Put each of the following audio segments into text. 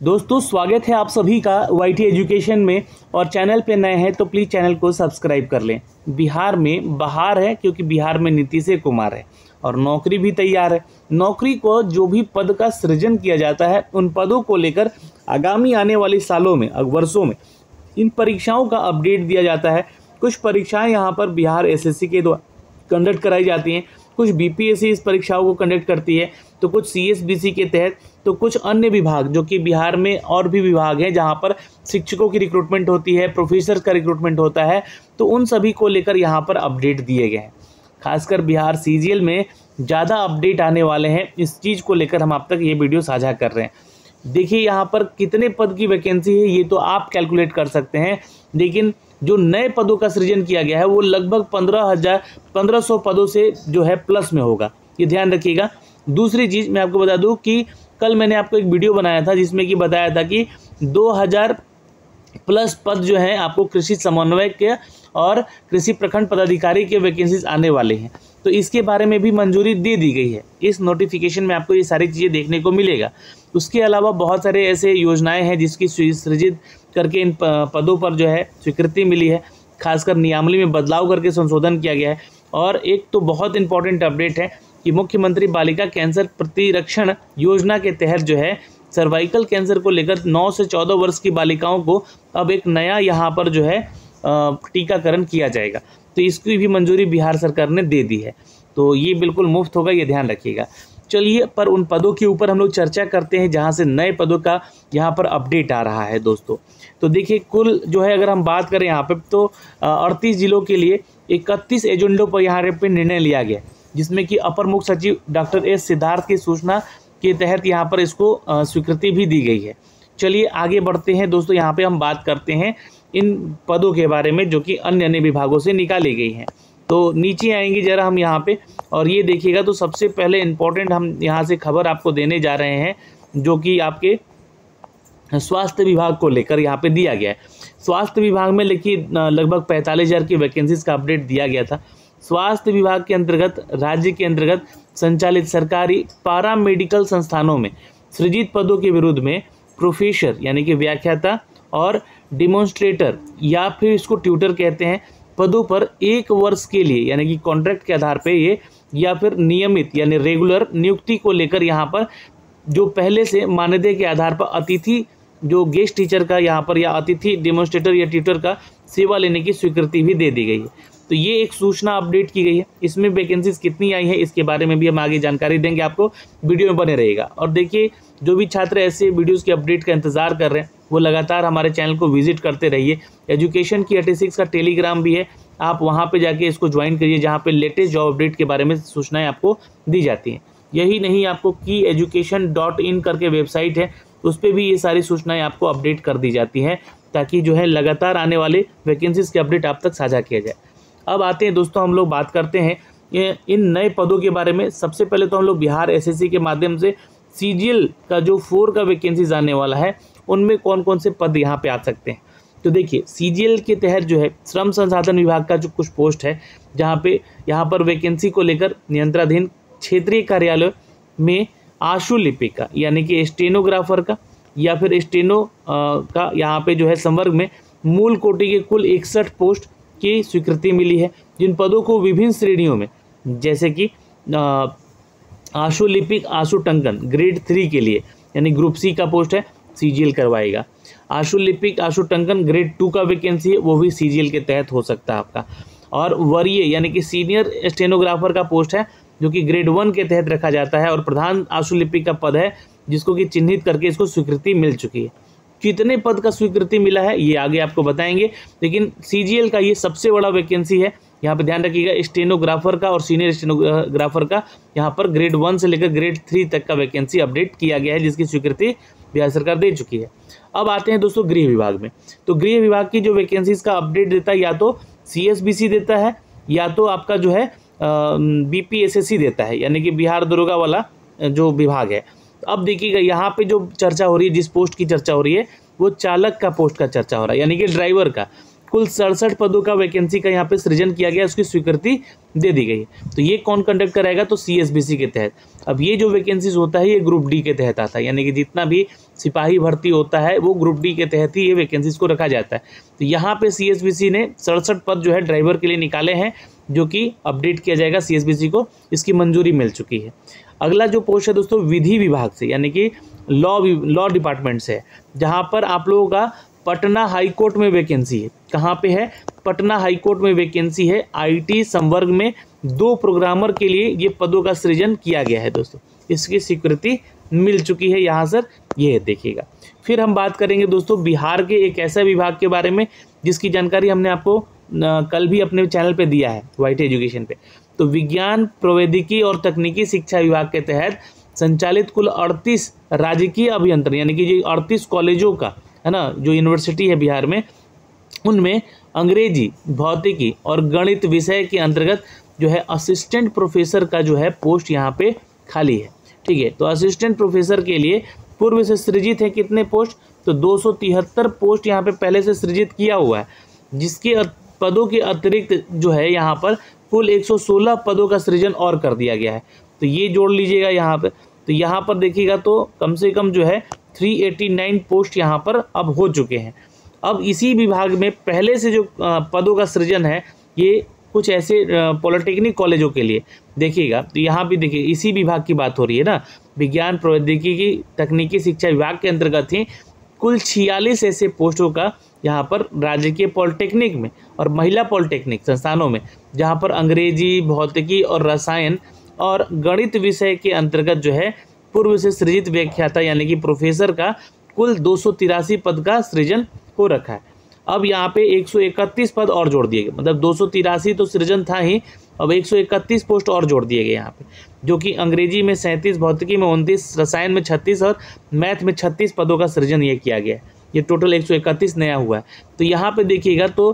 दोस्तों स्वागत है आप सभी का वाईटी एजुकेशन में। और चैनल पे नए हैं तो प्लीज़ चैनल को सब्सक्राइब कर लें। बिहार में बहार है क्योंकि बिहार में नीतीश कुमार है और नौकरी भी तैयार है। नौकरी को जो भी पद का सृजन किया जाता है उन पदों को लेकर आगामी आने वाले सालों में वर्षों में इन परीक्षाओं का अपडेट दिया जाता है। कुछ परीक्षाएं यहाँ पर बिहार एसएससी के द्वारा कंडक्ट कराई जाती हैं, कुछ बीपीएससी इस परीक्षाओं को कंडक्ट करती है, तो कुछ सीएसबीसी के तहत, तो कुछ अन्य विभाग जो कि बिहार में और भी विभाग हैं जहां पर शिक्षकों की रिक्रूटमेंट होती है, प्रोफेसर का रिक्रूटमेंट होता है, तो उन सभी को लेकर यहां पर अपडेट दिए गए हैं। खासकर बिहार सीजीएल में ज़्यादा अपडेट आने वाले हैं। इस चीज़ को लेकर हम आप तक ये वीडियो साझा कर रहे हैं। देखिए यहाँ पर कितने पद की वैकेंसी है ये तो आप कैलकुलेट कर सकते हैं, लेकिन जो नए पदों का सृजन किया गया है वो लगभग 1500 पदों से जो है प्लस में होगा, ये ध्यान रखिएगा। दूसरी चीज़ मैं आपको बता दूं कि कल मैंने आपको एक वीडियो बनाया था जिसमें कि बताया था कि 2000 प्लस पद जो है आपको कृषि समन्वयक के और कृषि प्रखंड पदाधिकारी के वैकेंसीज आने वाले हैं, तो इसके बारे में भी मंजूरी दे दी गई है। इस नोटिफिकेशन में आपको ये सारी चीज़ें देखने को मिलेगा। उसके अलावा बहुत सारे ऐसे योजनाएं हैं जिसकी सृजित करके इन पदों पर जो है स्वीकृति मिली है। खासकर नियमावली में बदलाव करके संशोधन किया गया है। और एक तो बहुत इंपॉर्टेंट अपडेट है कि मुख्यमंत्री बालिका कैंसर प्रतिरक्षण योजना के तहत जो है सर्वाइकल कैंसर को लेकर 9 से 14 वर्ष की बालिकाओं को अब एक नया यहाँ पर जो है टीकाकरण किया जाएगा, तो इसकी भी मंजूरी बिहार सरकार ने दे दी है। तो ये बिल्कुल मुफ्त होगा, ये ध्यान रखिएगा। चलिए पर उन पदों के ऊपर हम लोग चर्चा करते हैं जहाँ से नए पदों का यहाँ पर अपडेट आ रहा है दोस्तों। तो देखिए कुल जो है अगर हम बात करें यहाँ पे तो 38 जिलों के लिए 31 एजेंडों पर यहाँ पे निर्णय लिया गया, जिसमें कि अपर मुख्य सचिव डॉक्टर एस सिद्धार्थ की सूचना के तहत यहाँ पर इसको स्वीकृति भी दी गई है। चलिए आगे बढ़ते हैं दोस्तों। यहाँ पे हम बात करते हैं इन पदों के बारे में जो कि अन्य विभागों से निकाली गई हैं। तो नीचे आएंगे जरा हम यहाँ पे और ये देखिएगा तो सबसे पहले इम्पोर्टेंट हम यहाँ से खबर आपको देने जा रहे हैं जो कि आपके स्वास्थ्य विभाग को लेकर यहाँ पे दिया गया है। स्वास्थ्य विभाग में देखिए लगभग 45,000 की वैकेंसीज का अपडेट दिया गया था। स्वास्थ्य विभाग के अंतर्गत राज्य के अंतर्गत संचालित सरकारी पारा मेडिकल संस्थानों में सृजित पदों के विरुद्ध में प्रोफेसर यानी कि व्याख्याता और डिमॉन्स्ट्रेटर या फिर इसको ट्यूटर कहते हैं पदों पर 1 वर्ष के लिए यानी कि कॉन्ट्रैक्ट के आधार पे ये या फिर नियमित यानी रेगुलर नियुक्ति को लेकर यहाँ पर जो पहले से मानदेय के आधार पर अतिथि जो गेस्ट टीचर का यहाँ पर या अतिथि डेमोन्स्ट्रेटर या ट्यूटर का सेवा लेने की स्वीकृति भी दे दी गई है। तो ये एक सूचना अपडेट की गई है। इसमें वैकेंसीज कितनी आई है इसके बारे में भी हम आगे जानकारी देंगे आपको, वीडियो में बने रहेगा। और देखिए जो भी छात्र ऐसे वीडियोस के अपडेट का इंतजार कर रहे हैं वो लगातार हमारे चैनल को विजिट करते रहिए। एजुकेशन की 86 का टेलीग्राम भी है, आप वहाँ पे जाके इसको ज्वाइन करिए जहाँ पे लेटेस्ट जॉब अपडेट के बारे में सूचनाएं आपको दी जाती हैं। यही नहीं, आपको kyeducation.in करके वेबसाइट है, उस पर भी ये सारी सूचनाएं आपको अपडेट कर दी जाती हैं ताकि जो है लगातार आने वाले वैकेंसीज के अपडेट आप तक साझा किया जाए। अब आते हैं दोस्तों, हम लोग बात करते हैं इन नए पदों के बारे में। सबसे पहले तो हम लोग बिहार एसएससी के माध्यम से सीजीएल का जो 4 का वैकेंसीज आने वाला है उनमें कौन कौन से पद यहाँ पे आ सकते हैं। तो देखिए सीजीएल के तहत जो है श्रम संसाधन विभाग का जो कुछ पोस्ट है जहाँ पे यहाँ पर वैकेंसी को लेकर नियंत्रणाधीन क्षेत्रीय कार्यालय में आशु लिपिक का यानी कि स्टेनोग्राफर का या फिर स्टेनो का यहाँ पे जो है संवर्ग में मूल कोटि के कुल 61 पोस्ट की स्वीकृति मिली है, जिन पदों को विभिन्न श्रेणियों में जैसे कि आशु लिपिक आशु टंकन ग्रेड 3 के लिए यानी ग्रुप सी का पोस्ट है सीजीएल करवाएगा। आशु लिपिक आशु टंकन ग्रेड 2 का वैकेंसी है वो भी सीजीएल के तहत हो सकता है आपका। और वरीय यानी कि सीनियर स्टेनोग्राफर का पोस्ट है जो कि ग्रेड 1 के तहत रखा जाता है और प्रधान आशु लिपिक का पद है जिसको कि चिन्हित करके इसको स्वीकृति मिल चुकी है। कितने पद का स्वीकृति मिला है ये आगे आपको बताएंगे, लेकिन सीजीएल का ये सबसे बड़ा वैकेंसी है। यहाँ पे ध्यान रखिएगा स्टेनोग्राफर का और सीनियर स्टेनोग्राफर का यहाँ पर ग्रेड 1 से लेकर ग्रेड 3 तक का वैकेंसी अपडेट किया गया है जिसकी स्वीकृति बिहार सरकार दे चुकी है। अब आते हैं दोस्तों गृह विभाग में। तो गृह विभाग की जो वैकेंसीज का अपडेट देता है या तो सीएसबीसी देता है या तो आपका जो है बीपीएसएससी देता है यानी कि बिहार दरोगा वाला जो विभाग है। अब देखिएगा यहाँ पे जो चर्चा हो रही है, जिस पोस्ट की चर्चा हो रही है वो चालक का पोस्ट का चर्चा हो रहा है यानी कि ड्राइवर का। कुल 67 पदों का वैकेंसी का यहाँ पे सृजन किया गया, उसकी स्वीकृति दे दी गई है। तो ये कौन कंडक्ट कराएगा? तो सीएसबीसी के तहत। अब ये जो वैकेंसीज होता है ये ग्रुप डी के तहत आता है, यानी कि जितना भी सिपाही भर्ती होता है वो ग्रुप डी के तहत ही ये वैकेंसीज को रखा जाता है। तो यहाँ पे CSBC ने 67 पद जो है ड्राइवर के लिए निकाले हैं, जो कि अपडेट किया जाएगा CSBC को, इसकी मंजूरी मिल चुकी है। अगला जो पोस्ट है दोस्तों विधि विभाग से, यानी कि लॉ डिपार्टमेंट से है, जहाँ पर आप लोगों का पटना हाई कोर्ट में वैकेंसी है। कहाँ पे है? पटना हाई कोर्ट में वैकेंसी है। IT संवर्ग में 2 प्रोग्रामर के लिए ये पदों का सृजन किया गया है दोस्तों, इसकी स्वीकृति मिल चुकी है यहाँ सर, ये देखिएगा। फिर हम बात करेंगे दोस्तों बिहार के एक ऐसा विभाग के बारे में जिसकी जानकारी हमने आपको कल भी अपने चैनल पे दिया है YT एजुकेशन पे। तो विज्ञान प्रौद्योगिकी और तकनीकी शिक्षा विभाग के तहत संचालित कुल 38 राजकीय अभियंत्रण, यानी कि ये 38 कॉलेजों का है ना, जो यूनिवर्सिटी है बिहार में, उनमें अंग्रेजी, भौतिकी और गणित विषय के अंतर्गत जो है असिस्टेंट प्रोफेसर का जो है पोस्ट यहाँ पे खाली है। ठीक है, तो असिस्टेंट प्रोफेसर के लिए पूर्व से सृजित है कितने पोस्ट? तो 273 पोस्ट यहाँ पे पहले से सृजित किया हुआ है, जिसके पदों के अतिरिक्त जो है यहाँ पर कुल 116 पदों का सृजन और कर दिया गया है। तो ये जोड़ लीजिएगा यहाँ पे। तो यहाँ पर देखिएगा तो कम से कम जो है 389 पोस्ट यहाँ पर अब हो चुके हैं। अब इसी विभाग में पहले से जो पदों का सृजन है ये कुछ ऐसे पॉलिटेक्निक कॉलेजों के लिए देखिएगा। तो यहाँ भी देखिए इसी विभाग की बात हो रही है ना, विज्ञान प्रौद्योगिकी तकनीकी शिक्षा विभाग के अंतर्गत ही कुल 46 ऐसे पोस्टों का यहाँ पर राजकीय पॉलिटेक्निक में और महिला पॉलिटेक्निक संस्थानों में, जहाँ पर अंग्रेजी, भौतिकी और रसायन और गणित विषय के अंतर्गत जो है पूर्व से सृजित व्याख्याता यानी कि प्रोफेसर का कुल 283 पद का सृजन हो रखा है। अब यहाँ पे 131 पद और जोड़ दिए गए, मतलब 283 तो सृजन था ही, अब 131 पोस्ट और जोड़ दिए गए यहाँ पे, जो कि अंग्रेजी में 37, भौतिकी में 29, रसायन में 36 और मैथ में 36 पदों का सृजन ये किया गया है। ये टोटल 131 नया हुआ है। तो यहाँ पे देखिएगा तो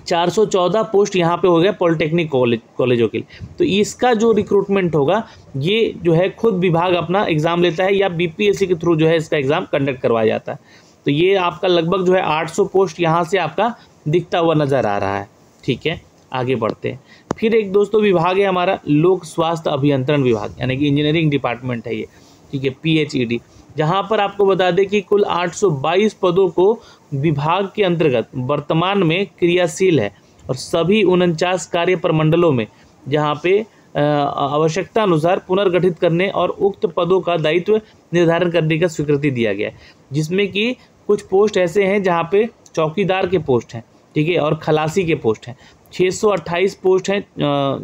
414 पोस्ट यहाँ पे हो गया पॉलिटेक्निक कॉलेजों के लिए। तो इसका जो रिक्रूटमेंट होगा ये जो है खुद विभाग अपना एग्ज़ाम लेता है या BPSC के थ्रू जो है इसका एग्ज़ाम कंडक्ट करवाया जाता है। तो ये आपका लगभग जो है 800 पोस्ट यहाँ से आपका दिखता हुआ नज़र आ रहा है। ठीक है, आगे बढ़ते हैं। फिर एक दोस्तों विभाग है हमारा लोक स्वास्थ्य अभियंत्रण विभाग, यानी कि इंजीनियरिंग डिपार्टमेंट है ये। ठीक है, PHED, जहाँ पर आपको बता दें कि कुल 822 पदों को विभाग के अंतर्गत वर्तमान में क्रियाशील है और सभी 49 कार्य प्रमंडलों में जहाँ पे आवश्यकता अनुसार पुनर्गठित करने और उक्त पदों का दायित्व निर्धारण करने का स्वीकृति दिया गया है, जिसमें कि कुछ पोस्ट ऐसे हैं जहाँ पे चौकीदार के पोस्ट हैं, ठीक है, और खलासी के पोस्ट हैं। 628 पोस्ट हैं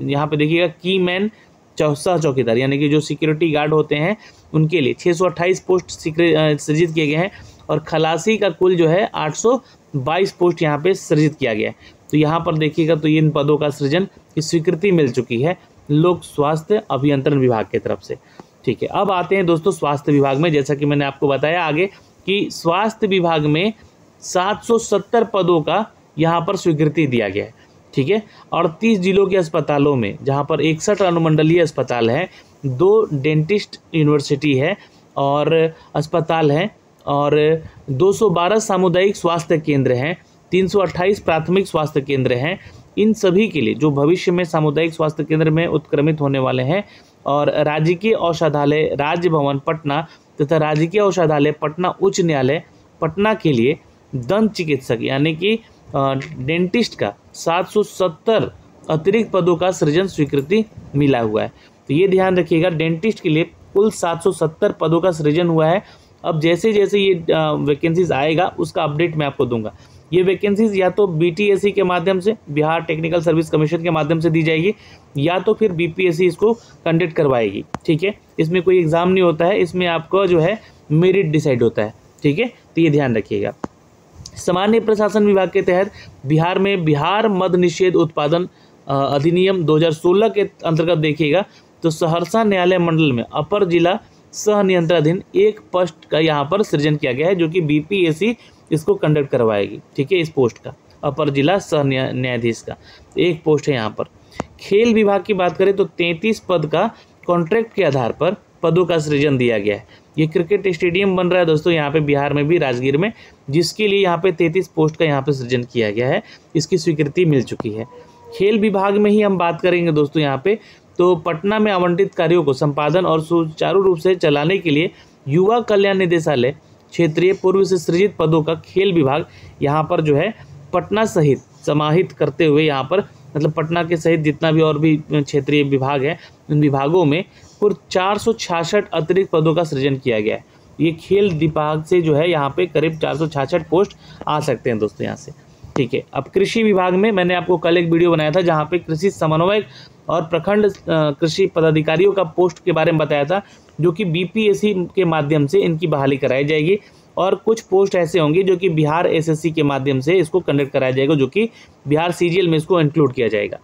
यहाँ पे देखिएगा, की मैन सह चौकीदार यानी कि जो सिक्योरिटी गार्ड होते हैं उनके लिए 628 पोस्ट सृजित किए गए हैं और खलासी का कुल जो है 822 पोस्ट यहाँ पे सृजित किया गया है। तो यहाँ पर देखिएगा तो इन पदों का सृजन की स्वीकृति मिल चुकी है लोक स्वास्थ्य अभियंत्रण विभाग की तरफ से। ठीक है, अब आते हैं दोस्तों स्वास्थ्य विभाग में। जैसा कि मैंने आपको बताया आगे कि स्वास्थ्य विभाग में 770 पदों का यहाँ पर स्वीकृति दिया गया है। ठीक है, 38 जिलों के अस्पतालों में जहाँ पर 61 अनुमंडलीय अस्पताल हैं, 2 डेंटिस्ट यूनिवर्सिटी है और अस्पताल हैं और 212 सामुदायिक स्वास्थ्य केंद्र हैं, 328 प्राथमिक स्वास्थ्य केंद्र हैं। इन सभी के लिए जो भविष्य में सामुदायिक स्वास्थ्य केंद्र में उत्क्रमित होने वाले हैं, और राजकीय औषधालय राजभवन पटना तथा राजकीय औषधालय पटना उच्च न्यायालय पटना के लिए दंत चिकित्सक यानी कि डेंटिस्ट का 770 अतिरिक्त पदों का सृजन स्वीकृति मिला हुआ है। तो ये ध्यान रखिएगा, डेंटिस्ट के लिए कुल 770 पदों का सृजन हुआ है। अब जैसे जैसे ये वैकेंसीज आएगा उसका अपडेट मैं आपको दूंगा। ये वैकेंसीज या तो BTSC के माध्यम से, बिहार टेक्निकल सर्विस कमीशन के माध्यम से दी जाएगी, या तो फिर BPSC इसको कंडक्ट करवाएगी। ठीक है, इसमें कोई एग्ज़ाम नहीं होता है, इसमें आपका जो है मेरिट डिसाइड होता है। ठीक है, तो ये ध्यान रखिएगा। सामान्य प्रशासन विभाग के तहत बिहार में बिहार मद निषेध उत्पादन अधिनियम 2016 के अंतर्गत देखिएगा तो सहरसा न्यायालय मंडल में अपर जिला सह नियंत्रणाधीन एक पोस्ट का यहाँ पर सृजन किया गया है, जो कि BPSC इसको कंडक्ट करवाएगी। ठीक है, इस पोस्ट का अपर जिला सह न्यायाधीश का एक पोस्ट है यहाँ पर। खेल विभाग की बात करें तो 33 पद का कॉन्ट्रैक्ट के आधार पर पदों का सृजन दिया गया है। ये क्रिकेट स्टेडियम बन रहा है दोस्तों यहाँ पे बिहार में भी, राजगीर में, जिसके लिए यहाँ पे 33 पोस्ट का यहाँ पे सृजन किया गया है। इसकी स्वीकृति मिल चुकी है। खेल विभाग में ही हम बात करेंगे दोस्तों यहाँ पे, तो पटना में आवंटित कार्यों को संपादन और सुचारू रूप से चलाने के लिए युवा कल्याण निदेशालय क्षेत्रीय पूर्व से सृजित पदों का खेल विभाग यहाँ पर जो है पटना सहित समाहित करते हुए, यहाँ पर मतलब पटना के सहित जितना भी और भी क्षेत्रीय विभाग है उन विभागों में कुल 466 अतिरिक्त पदों का सृजन किया गया है। ये खेल विभाग से जो है यहाँ पे करीब 466 पोस्ट आ सकते हैं दोस्तों यहाँ से, ठीक है। अब कृषि विभाग में मैंने आपको कल एक वीडियो बनाया था जहाँ पे कृषि समन्वयक और प्रखंड कृषि पदाधिकारियों का पोस्ट के बारे में बताया था, जो कि बीपीएससी के माध्यम से इनकी बहाली कराई जाएगी। और कुछ पोस्ट ऐसे होंगे जो कि बिहार एसएससी के माध्यम से इसको कंडक्ट कराया जाएगा, जो कि बिहार सीजीएल में इसको इंक्लूड किया जाएगा।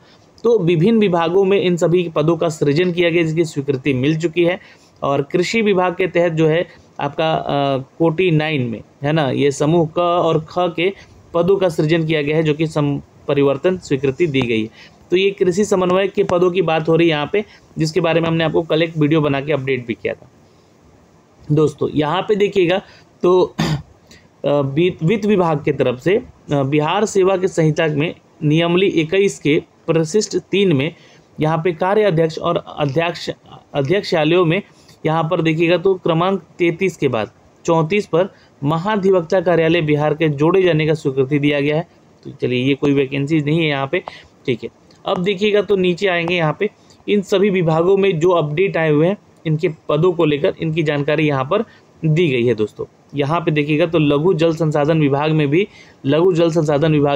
तो विभिन्न विभागों में इन सभी पदों का सृजन किया गया, जिसकी स्वीकृति मिल चुकी है। और कृषि विभाग के तहत जो है आपका कोटि 9 में है ना, ये समूह क और ख के पदों का सृजन किया गया है, जो कि परिवर्तन स्वीकृति दी गई है। तो ये कृषि समन्वयक के पदों की बात हो रही है यहाँ पे, जिसके बारे में हमने आपको कल एक वीडियो बना के अपडेट भी किया था दोस्तों। यहाँ पे देखिएगा तो वित्त विभाग की तरफ से बिहार सेवा के संहिता में नियमावली 21 के परिशिष्ट 3 में यहाँ पे कार्य अध्यक्ष और अध्यक्षालयों में यहाँ पर देखिएगा तो क्रमांक 33 के बाद 34 पर महाधिवक्ता कार्यालय बिहार के जोड़े जाने का स्वीकृति दिया गया है। तो चलिए ये कोई वैकेंसी नहीं है यहाँ पे, ठीक है। अब देखिएगा तो नीचे आएंगे यहाँ पे इन सभी विभागों में जो अपडेट आए हुए हैं इनके पदों को लेकर इनकी जानकारी यहाँ पर दी गई है दोस्तों। यहाँ पे देखिएगा तो लघु जल संसाधन विभाग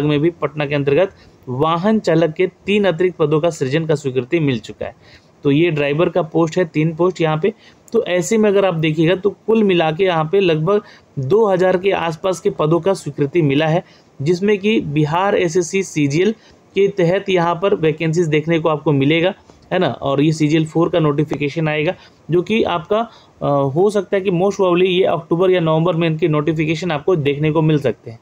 में भी पटना के अंतर्गत वाहन चालक के 3 अतिरिक्त पदों का सृजन का स्वीकृति मिल चुका है। तो ये ड्राइवर का पोस्ट है, 3 पोस्ट यहाँ पे। तो ऐसे में अगर आप देखिएगा तो कुल मिला के यहाँ पे लगभग 2000 के आसपास के पदों का स्वीकृति मिला है, जिसमें कि बिहार एसएससी सीजीएल के तहत यहाँ पर वैकेंसीज देखने को आपको मिलेगा, है ना। और ये सीजीएल 4 का नोटिफिकेशन आएगा, जो कि आपका हो सकता है कि मोस्ट प्रोबेबली ये अक्टूबर या नवंबर में इनके नोटिफिकेशन आपको देखने को मिल सकते हैं।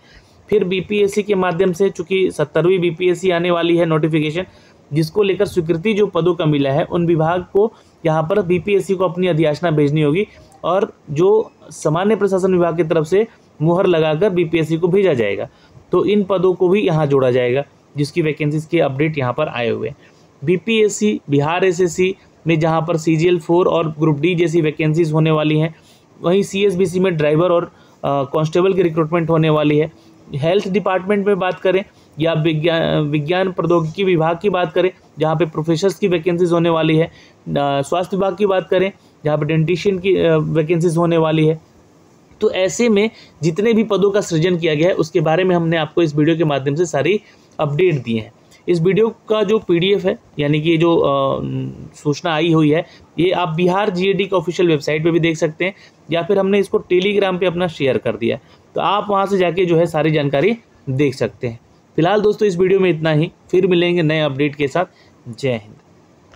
फिर बीपीएससी के माध्यम से चूँकि 70वीं बीपीएससी आने वाली है नोटिफिकेशन, जिसको लेकर स्वीकृति जो पदों का मिला है उन विभाग को यहाँ पर बीपीएससी को अपनी अधियाचना भेजनी होगी, और जो सामान्य प्रशासन विभाग की तरफ से मुहर लगाकर बीपीएससी को भेजा जाएगा। तो इन पदों को भी यहाँ जोड़ा जाएगा, जिसकी वैकेंसीज के अपडेट यहाँ पर आए हुए हैं। बीपीएससी बिहार एसएससी में जहाँ पर सीजीएल 4 और ग्रुप डी जैसी वैकेंसीज होने वाली हैं, वहीं सीएसबीसी में ड्राइवर और कांस्टेबल की रिक्रूटमेंट होने वाली है। हेल्थ डिपार्टमेंट में बात करें या विज्ञान प्रौद्योगिकी विभाग की बात करें, जहाँ पे प्रोफेसर्स की वैकेंसीज होने वाली है। स्वास्थ्य विभाग की बात करें, जहाँ पे डेंटिशियन की वैकेंसीज होने वाली है। तो ऐसे में जितने भी पदों का सृजन किया गया है उसके बारे में हमने आपको इस वीडियो के माध्यम से सारी अपडेट दी है। इस वीडियो का जो पीडीएफ है, यानी कि जो सूचना आई हुई है, ये आप बिहार जीएडी का ऑफिशियल वेबसाइट पे भी देख सकते हैं, या फिर हमने इसको टेलीग्राम पे अपना शेयर कर दिया है, तो आप वहाँ से जाके जो है सारी जानकारी देख सकते हैं। फिलहाल दोस्तों इस वीडियो में इतना ही, फिर मिलेंगे नए अपडेट के साथ। जय हिंद।